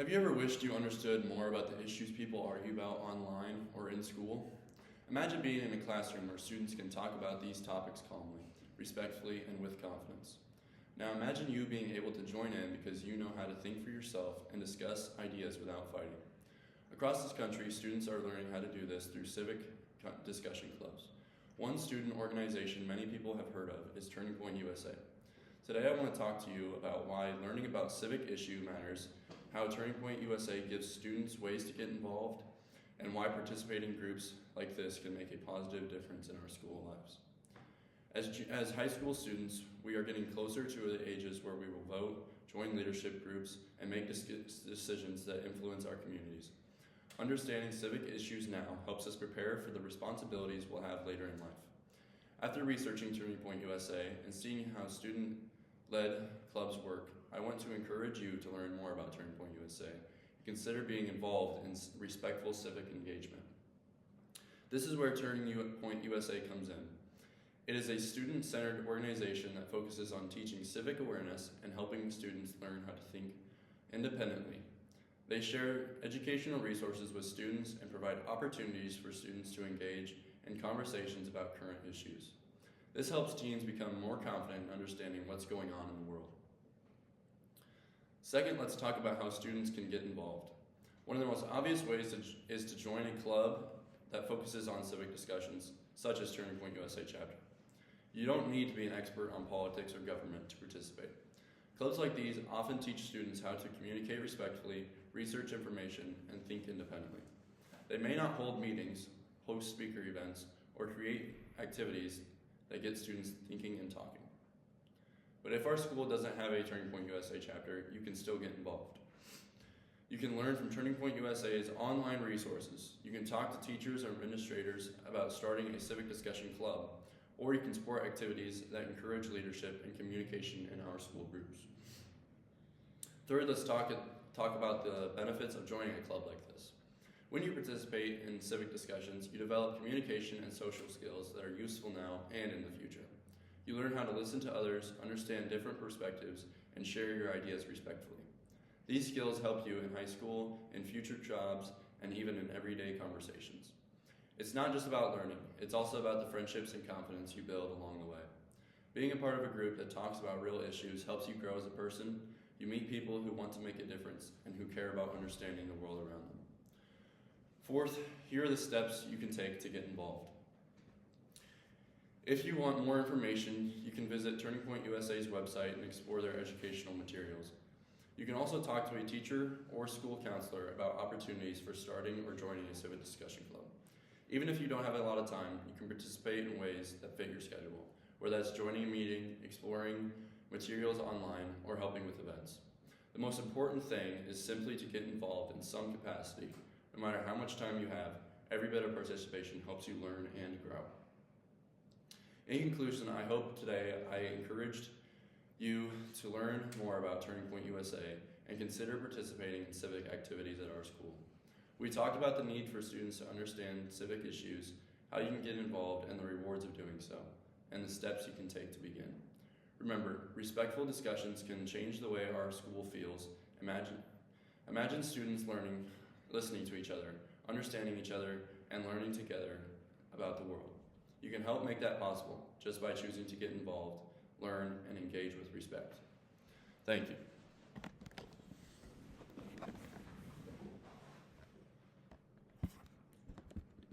Have you ever wished you understood more about the issues people argue about online or in school? Imagine being in a classroom where students can talk about these topics calmly, respectfully, and with confidence. Now imagine you being able to join in because you know how to think for yourself and discuss ideas without fighting. Across this country, students are learning how to do this through civic discussion clubs. One student organization many people have heard of is Turning Point USA. Today I want to talk to you about why learning about civic issue matters, how Turning Point USA gives students ways to get involved, and why participating in groups like this can make a positive difference in our school lives. As high school students, we are getting closer to the ages where we will vote, join leadership groups, and make decisions that influence our communities. Understanding civic issues now helps us prepare for the responsibilities we'll have later in life. After researching Turning Point USA and seeing how student-led clubs work, I want to encourage you to learn more about Turning Point USA and consider being involved in respectful civic engagement. This is where Turning Point USA comes in. It is a student-centered organization that focuses on teaching civic awareness and helping students learn how to think independently. They share educational resources with students and provide opportunities for students to engage in conversations about current issues. This helps teens become more confident in understanding what's going on in the world. Second, let's talk about how students can get involved. One of the most obvious ways is to join a club that focuses on civic discussions, such as Turning Point USA chapter. You don't need to be an expert on politics or government to participate. Clubs like these often teach students how to communicate respectfully, research information, and think independently. They may not hold meetings, host speaker events, or create activities that get students thinking and talking. But if our school doesn't have a Turning Point USA chapter, you can still get involved. You can learn from Turning Point USA's online resources. You can talk to teachers or administrators about starting a civic discussion club, or you can support activities that encourage leadership and communication in our school groups. Third, let's talk about the benefits of joining a club like this. When you participate in civic discussions, you develop communication and social skills that are useful now and in the future. You learn how to listen to others, understand different perspectives, and share your ideas respectfully. These skills help you in high school, in future jobs, and even in everyday conversations. It's not just about learning, it's also about the friendships and confidence you build along the way. Being a part of a group that talks about real issues helps you grow as a person. You meet people who want to make a difference and who care about understanding the world around them. Fourth, here are the steps you can take to get involved. If you want more information, you can visit Turning Point USA's website and explore their educational materials. You can also talk to a teacher or school counselor about opportunities for starting or joining a civic discussion club. Even if you don't have a lot of time, you can participate in ways that fit your schedule, whether that's joining a meeting, exploring materials online, or helping with events. The most important thing is simply to get involved in some capacity. No matter how much time you have, every bit of participation helps you learn and grow. In conclusion, I hope today I encouraged you to learn more about Turning Point USA and consider participating in civic activities at our school. We talked about the need for students to understand civic issues, how you can get involved, and the rewards of doing so, and the steps you can take to begin. Remember, respectful discussions can change the way our school feels. Imagine students listening to each other, understanding each other, and learning together about the world. You can help make that possible just by choosing to get involved, learn, and engage with respect. Thank you.